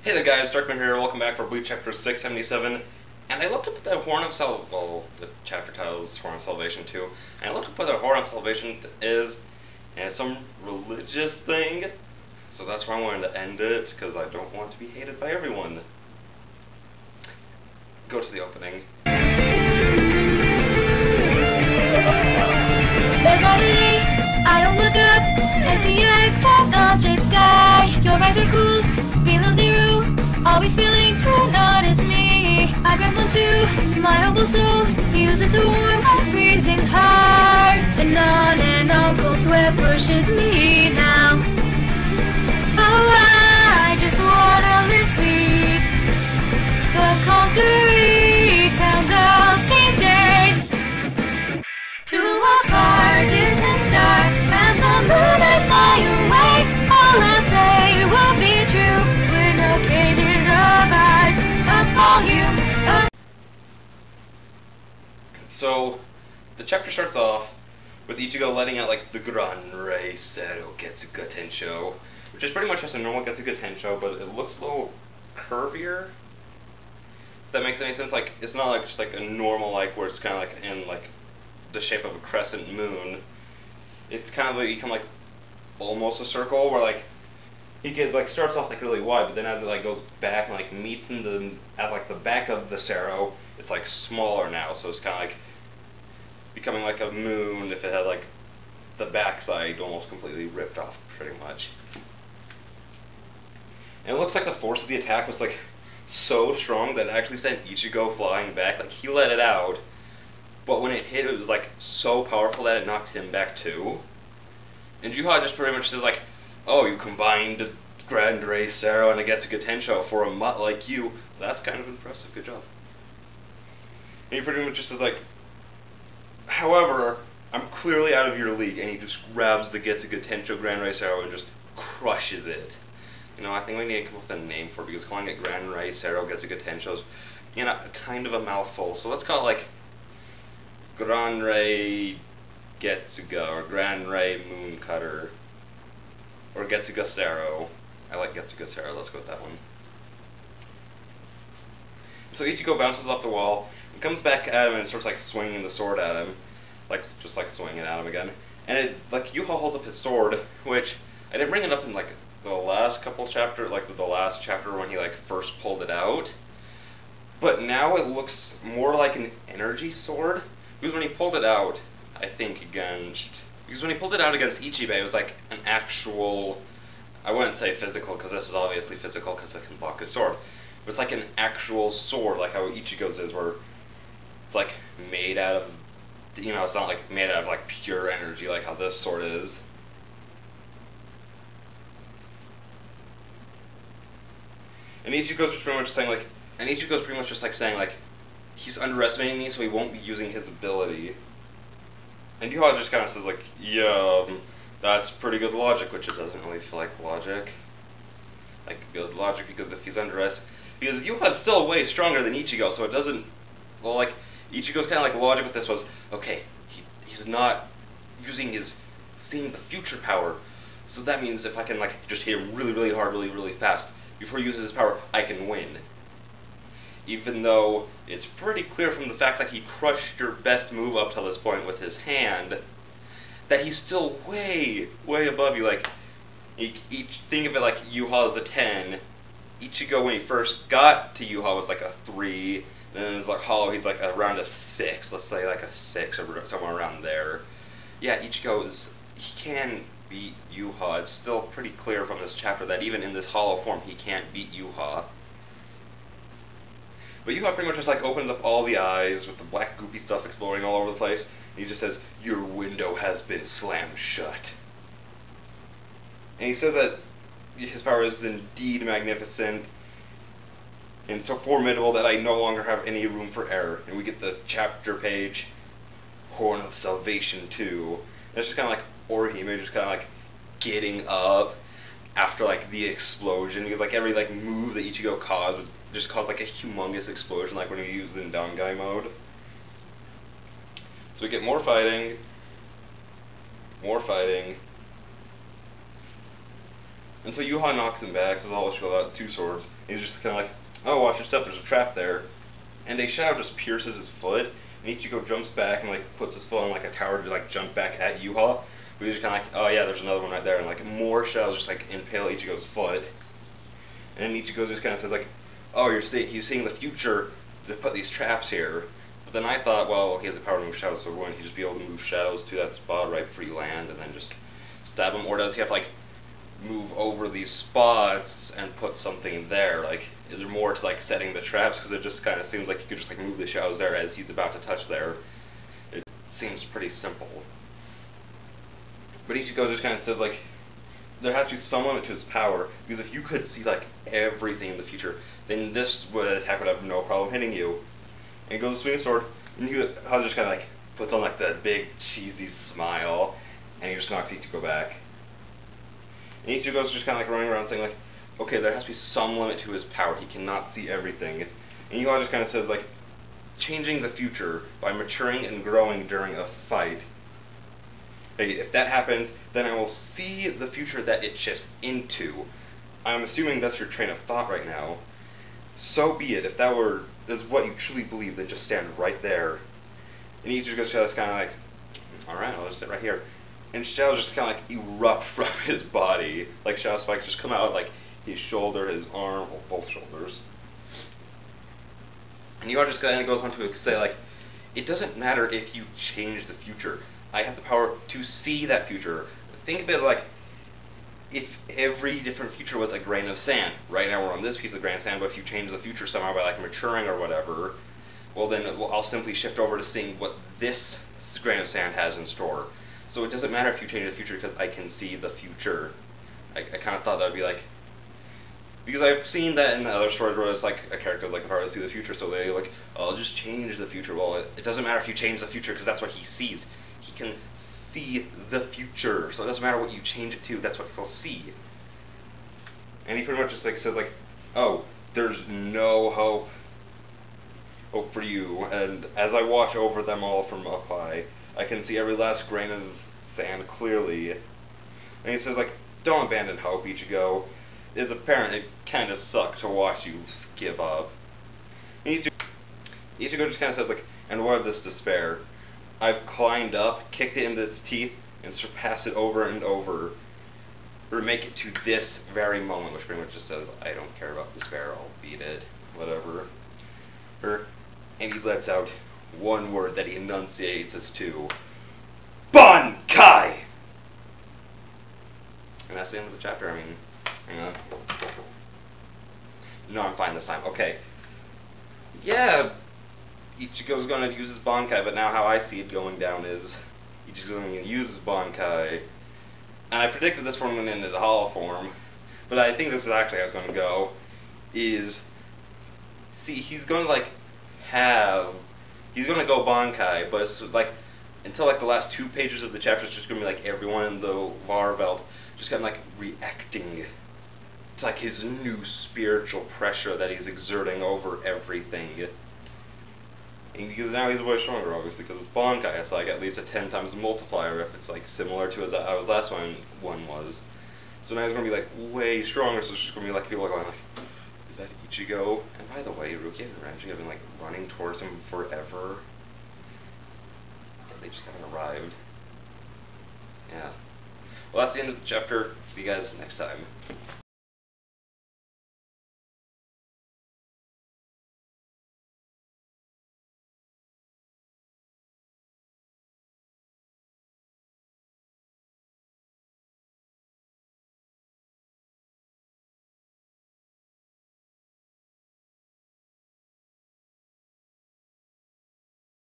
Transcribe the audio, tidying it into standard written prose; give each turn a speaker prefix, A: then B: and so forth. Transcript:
A: Hey there guys, Darkman here, welcome back for Bleach chapter 677, and I looked up what the Horn of the chapter title is Horn of Salvation 2, and I looked up what the Horn of Salvation is, and it's some religious thing, so that's why I wanted to end it, because I don't want to be hated by everyone. Go to the opening.
B: There's a lady, I don't look up and see your exact object sky. Your eyes are cool, below zero, always failing to notice me. I grab one too, my hopeful soul, use it to warm my freezing heart. And on and on, cold sweat pushes me now. Oh, I just wanna live sweet, but conquering towns all seem dead. To a far distant star, past the moon I fly away. All I say will be true, with no cages of eyes, a volume of...
A: So, the chapter starts off with Ichigo letting out like the Bankai Getsuga Tensho, which is pretty much just a normal Getsuga Tensho, but it looks a little curvier. If that makes any sense. Like, it's not like just like a normal like where it's kind of like in like the shape of a crescent moon. It's kind of become like almost a circle where like he get like starts off like really wide, but then as it like goes back and like meets in the at like the back of the Sero, it's like smaller now. So it's kind of like becoming like a moon if it had like the backside almost completely ripped off, pretty much. And it looks like the force of the attack was like so strong that it actually sent Ichigo flying back. Like he let it out, but when it hit, it was like so powerful that it knocked him back too. And Juha just pretty much says like, "Oh, you combined the Grand Ray Sero and a Getsuga Tensho for a mutt like you. That's kind of impressive. Good job." And he pretty much just says like, "However, I'm clearly out of your league." And he just grabs the Getsuga Tensho Grand Ray Sero and just crushes it. You know, I think we need to come up with a name for it, because calling it Grand Ray Sero Getsuga Tensho is, you know, kind of a mouthful. So let's call it like Grand Ray Getsuga, or Grand Ray Moon Cutter, or Getsuga Sero. I like Getsuga Sero, let's go with that one. So Ichigo bounces off the wall, and comes back at him and starts like swinging the sword at him. Like, just like swinging it at him again. And it, like, Yuha holds up his sword, which, I didn't bring it up in like the last couple chapters, like the last chapter when he like first pulled it out. But now it looks more like an energy sword. Because when he pulled it out, I think against Ichibei, it was like an actual, I wouldn't say physical, because this is obviously physical because it can block his sword. It was like an actual sword, like how Ichigo's is, where it's like made out of, you know, it's not like made out of like pure energy like how this sword is. And Ichigo's pretty much saying like, he's underestimating me, so he won't be using his ability. And Yuha just kind of says like, yeah, that's pretty good logic, which it doesn't really feel like logic. Like good logic, because if he's because Yuha's still way stronger than Ichigo, so it doesn't, well, like, Ichigo's kind of like logic with this was, okay, he's not using his seeing the future power, so that means if I can like just hit him really, really hard, really, really fast, before he uses his power, I can win. Even though it's pretty clear from the fact that he crushed your best move up till this point with his hand, that he's still way, way above you. Like, think of it like Yuha is a 10. Ichigo, when he first got to Yuha, was like a 3. Then it's like Hollow, he's like around a 6. Let's say like a 6 or somewhere around there. Yeah, Ichigo he can beat Yuha. It's still pretty clear from this chapter that even in this Hollow form, he can't beat Yuha. But Yuha pretty much just like opens up all the eyes with the black goopy stuff exploding all over the place. And he just says, "Your window has been slammed shut." And he says that his power is indeed magnificent and so formidable that I no longer have any room for error. And we get the chapter page, Horn of Salvation 2. And it's just kind of like Orihime just kind of like getting up after like the explosion, because like every like move that Ichigo caused would just cause like a humongous explosion, like when he used in Bankai mode. So we get more fighting, And so Yuha knocks him back, says, "I'll let you go out 2 swords." He's just kind of like, "Oh, watch your step, there's a trap there." And a shadow just pierces his foot, and Ichigo jumps back and like puts his foot on like a tower to like jump back at Yuha. But he's just kind of like, "Oh yeah, there's another one right there," and like more shadows just like impale Ichigo's foot. And Ichigo just kind of says like, "Oh, he's seeing the future to put these traps here." But then I thought, well, he has the power to move shadows, so wouldn't he just be able to move shadows to that spot right before you land and then just stab him? Or does he have to like move over these spots and put something there? Like, is there more to like setting the traps? Because it just kind of seems like he could just like move the shadows there as he's about to touch there. It seems pretty simple. But Ichigo just kind of says like, there has to be some limit to his power, because if you could see like everything in the future, then this attack would have no problem hitting you. And he goes to swing a sword, and Yuha just kind of like puts on like that big cheesy smile, and he just knocks Ichigo back. And Ichigo's just kind of like running around saying like, okay, there has to be some limit to his power. He cannot see everything. And Yuha just kind of says like, changing the future by maturing and growing during a fight. Hey, if that happens, then I will see the future that it shifts into. I'm assuming that's your train of thought right now. So be it. If that is what you truly believe, then just stand right there. And Ichigo's just kind of like, alright, I'll just sit right here. And shadows just kind of like erupt from his body. Like shadow spikes just come out like his shoulder, his arm, or both shoulders. And Yuha just kind of goes on to say like, it doesn't matter if you change the future. I have the power to see that future. Think of it like if every different future was a grain of sand. Right now we're on this piece of grain of sand, but if you change the future somehow by like maturing or whatever, well then I'll simply shift over to seeing what this grain of sand has in store. So it doesn't matter if you change the future because I can see the future. I kind of thought that would be like, because I've seen that in other stories where it's like a character with like the power to see the future, so they like, oh, I'll just change the future. Well, it doesn't matter if you change the future because that's what he sees. He can see the future, so it doesn't matter what you change it to, that's what he'll see. And he pretty much just like says like, oh, there's no hope for you, and as I watch over them all from up high, I can see every last grain of sand clearly. And he says like, don't abandon hope, Ichigo. It's apparent it kinda sucked to watch you give up. And Ichigo just kinda says like, and what of this despair? I've climbed up, kicked it into its teeth, and surpassed it over and over. Or make it to this very moment, which pretty much just says, I don't care about despair, I'll beat it, whatever. And he lets out one word that he enunciates as to, Bankai! And that's the end of the chapter. I mean, hang on. No, I'm fine this time. Okay. Yeah, Ichigo's going to use his Bankai, but now how I see it going down is Ichigo's going to use his Bankai. And I predicted this one went into the hollow form, but I think this is actually how it's going to go. He's going to like he's going to go Bankai, but it's like until like the last 2 pages of the chapter, it's just going to be like everyone in the Varveld just kind of like reacting to like his new spiritual pressure that he's exerting over everything. And because now he's way stronger, obviously, because it's Bankai. It's like at least a 10 times multiplier if it's like similar to as I was last one was. So now he's going to be like way stronger, so it's just going to be like people are going like, is that Ichigo? And by the way, Rukia and Renji have been like running towards him forever. They just haven't arrived. Yeah. Well, that's the end of the chapter. See you guys next time.